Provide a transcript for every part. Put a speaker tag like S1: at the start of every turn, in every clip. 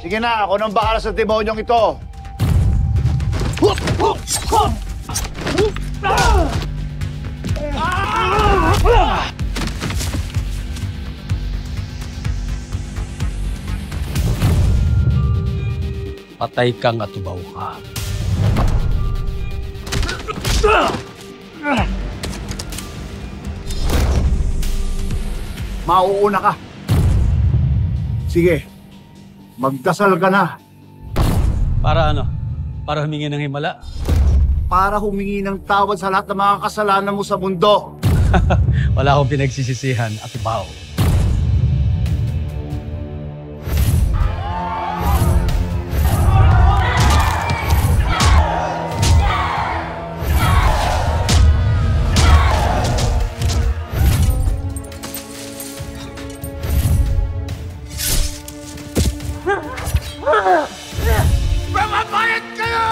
S1: Sige na, ako nang bahala sa demonyong ito.
S2: Patay kang atubaw ka.
S1: Mauuna ka. Sige, magdasal ka na.
S2: Para ano? Para humingi ng himala?
S1: Para humingi ng tawad sa lahat ng mga kasalanan mo sa mundo.
S2: Wala akong pinagsisisihan, atubaw.
S1: Mamamayat kayo!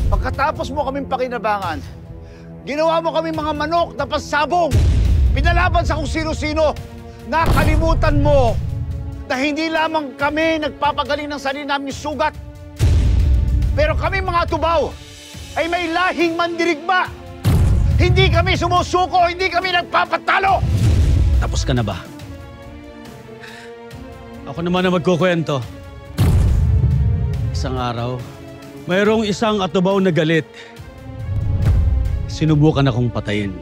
S1: Pagkatapos mo kaming pakinabangan, ginawa mo kaming mga manok na pasabong. Pinalaban sa kung sino-sino. Nakalimutan mo na hindi lamang kami nagpapagaling ng sarili namin sugat. Pero kami mga tubaw ay may lahing mandirigma. Hindi kami sumusuko, hindi kami nagpapatalo.
S2: Tapos ka na ba? Ako naman na magkukwento. Isang araw, mayroong isang atubaw na galit. Sinubukan akong patayin.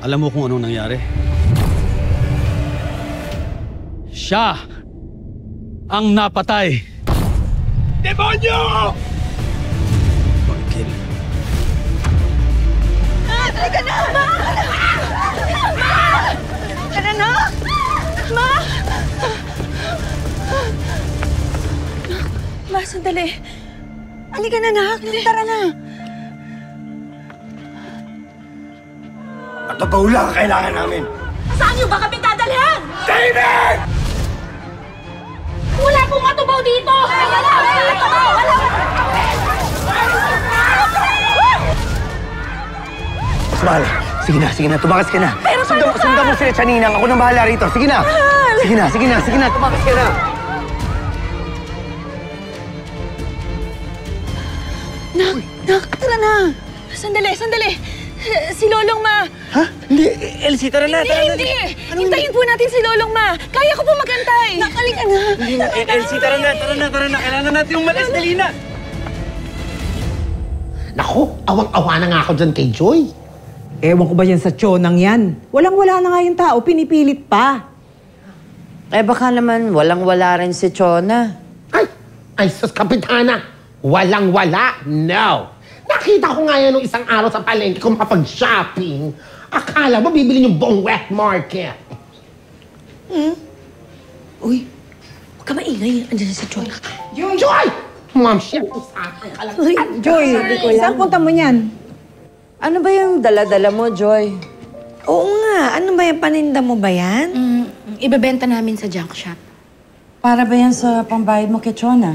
S2: Alam mo kung anong nangyari? Siya ang napatay. Demonyo! Pagkil.
S3: Halika na! Ma! Ma! Halika na, no? Ma! Ma, sandali. Halika na, nak. Tara na.
S1: Atubaw lang ang kailangan namin.
S3: Saan niyo ba kami dadalhin?
S1: David!
S3: Wala pong matubaw dito! Wala!
S4: Mahal, sige na, tumakas ka na.
S3: Pero
S4: Sundan mo sila, Chaninang. Ako nang bahala rito. Sige na, tumakas ka na.
S3: Nak, tara na. Sandali. Si Lolong Ma.
S4: Ha? Hindi, Elsie, tara na.
S3: Hindi. Hintayin po natin si Lolong Ma. Kaya ko po magantay. Nak, halika na.
S4: Hindi na, Elsie, tara na. Kailangan natin umalis, dali na.
S5: Naku, awang-awa na nga ako dyan kay Joy.
S6: Ewan ko ba yan sa tiyonang yan? Walang-wala na nga yung tao, pinipilit pa.
S7: Eh baka naman walang-wala rin si Chona.
S5: Ay, sus, Kapitana. Walang-wala, no. Nakita ko nga yan nung isang araw sa palengke kung kapag-shopping. Akala mo bibili yung buong wet market.
S3: Uy, huwag ka maingay. Andiyan na si Joy.
S5: Joy! Ma'am, siya sa akin.
S6: Uy, Joy, saan punta mo yan?
S7: Ano ba yung dala-dala mo, Joy?
S3: Oo nga. Ano ba yung paninda mo ba yan? Ibebenta namin sa junk shop.
S7: Para ba yan sa pambayad mo kay Chona?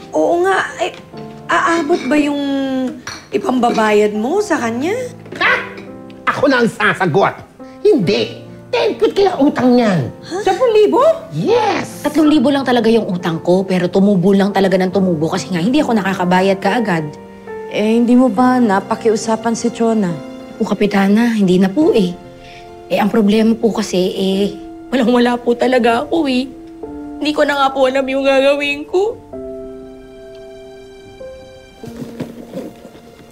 S3: Oo nga. Ay, aabot ba yung ipambabayad mo sa kanya?
S5: Ha? Ako na ang sasagot. Hindi. 10 kaya utang niyan.
S6: 10,000?
S5: Yes!
S8: 3,000 lang talaga yung utang ko, pero tumubo lang talaga ng tumubo kasi nga hindi ako nakakabayad kaagad.
S7: Eh, hindi mo ba napakiusapan si Chona?
S8: O Kapitana, hindi na po eh. Eh, ang problema po kasi walang-wala po talaga ako eh. Hindi ko na nga po alam yung gagawin ko.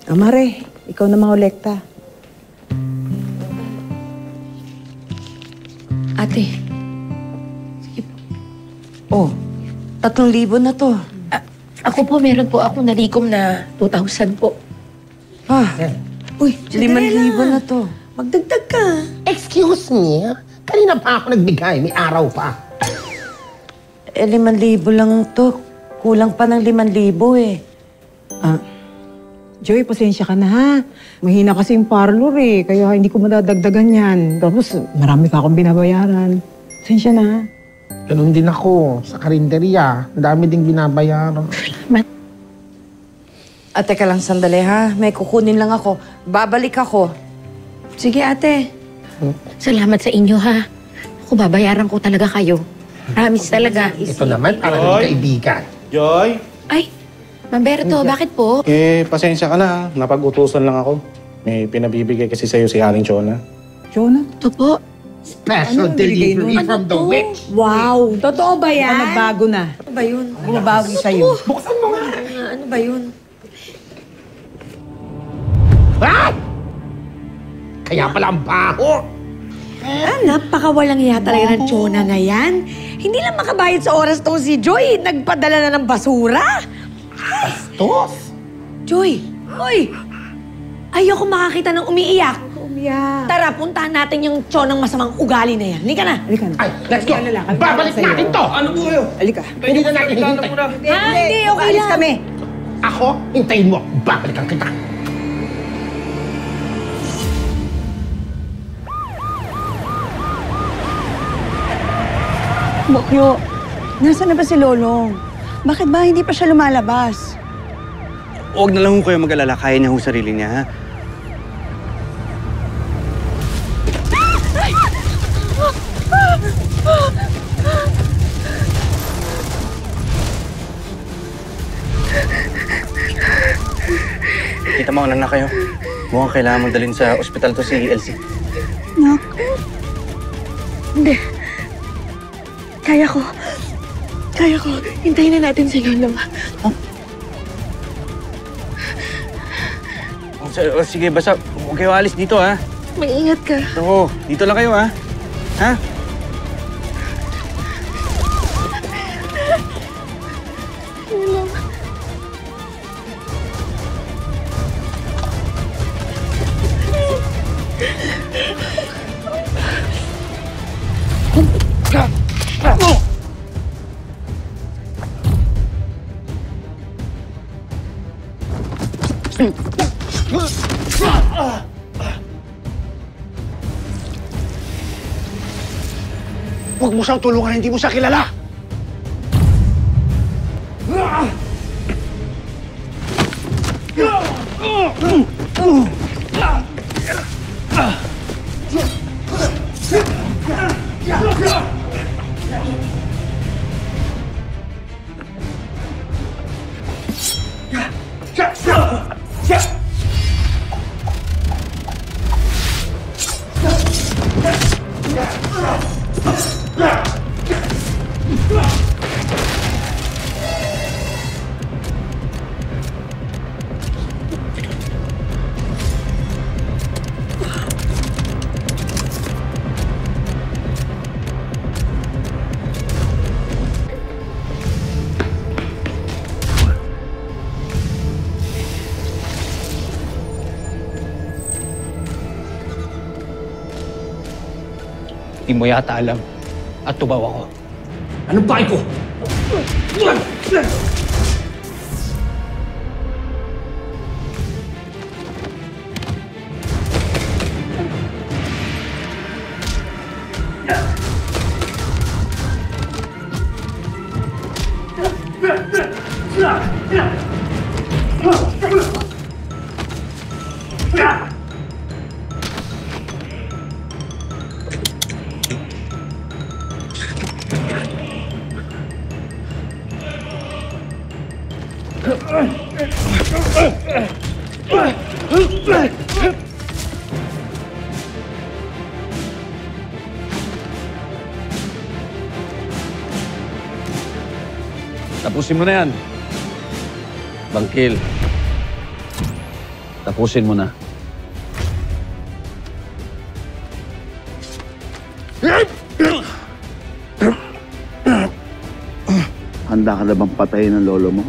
S6: Amare, ikaw na mangolekta.
S8: Ate,
S7: Oh, 3,000 na to.
S8: ako po meron po akong nalikom na 2,000 po.
S3: Uy,
S7: 5,000 na to.
S3: Magdagdag ka.
S5: Excuse me? Kanina pa ako nagbigay. May araw pa.
S7: Eh, 5,000 lang to. Kulang pa ng 5,000 eh.
S6: Joy, pasensya ka na ha. Mahina kasi yung parlor eh, kaya hindi ko madadagdagan yan. Tapos marami pa akong binabayaran. Pasensya na ha.
S5: Ganun din ako sa karinderya. Ang dami ding binabayaran.
S7: Teka lang, sandali ha. May kukunin lang ako. Babalik ako.
S8: Sige ate. Salamat sa inyo ha. ko, babayaran ko talaga kayo. Promise talaga.
S5: Ito naman, para ng kaibigan.
S9: Joy?
S8: Ay, Mamberto, bakit po?
S9: Pasensya ka na. Napag-utusan lang ako. May pinabibigay kasi sa'yo si Aling Chona.
S6: Jonah?
S8: Ito po.
S5: Special
S6: Ano binigay
S5: delivery
S6: nun?
S5: from the witch.
S3: Wow! Totoo ba yan?
S6: Nagbago na.
S3: Ano ba yun?
S6: Bumabawi sa'yo.
S5: Buksan mo nga.
S3: Ano ba yun?
S5: Ah! Kaya pala ang baho.
S3: Napakawalang iya talaga ng Chona na yan. Hindi lang makabayad sa oras tong si Joy. Nagpadala na ng basura.
S5: Tos.
S3: Joy! Hoy! Ayoko makakita ng umiiyak.
S6: Umiyak.
S3: Tara, puntahan natin yung Chonang masamang ugali na yan. Halika na.
S6: Halika na.
S5: Ay, let's go. Babalik natin to. Ano po kayo?
S6: Halika.
S5: Hindi na natin hihintay.
S3: Hindi, okay
S6: Alis
S3: lang.
S6: kami.
S5: Ako, hintayin mo. Babalikan kita.
S6: Bokyo, nasaan na ba si Lolong? Bakit ba hindi pa siya lumalabas?
S4: Huwag na lang ho kayo mag-alala. Kaya niya ho sarili niya, ha? Kita mo, na kayo. Mukhang kailangan mong dalhin sa ospital to si Elsie.
S6: Naku. Hindi. Kaya ko. Kaya ko. Hintayin na natin si Lolong.
S4: Sige, basta huwag kayo alis dito, ha?
S6: Mag-ingat ka.
S4: Oo, dito lang kayo, ha? Ha?
S1: Huwag mo siyang tulungan, hindi mo siya kilala!
S2: Di mo yata alam. At tubaw ako.
S5: Anong bakit ko?
S2: Tapusin mo na yan. Bangkil. Tapusin mo na.
S1: Handa ka na bang patayin ng lolo mo?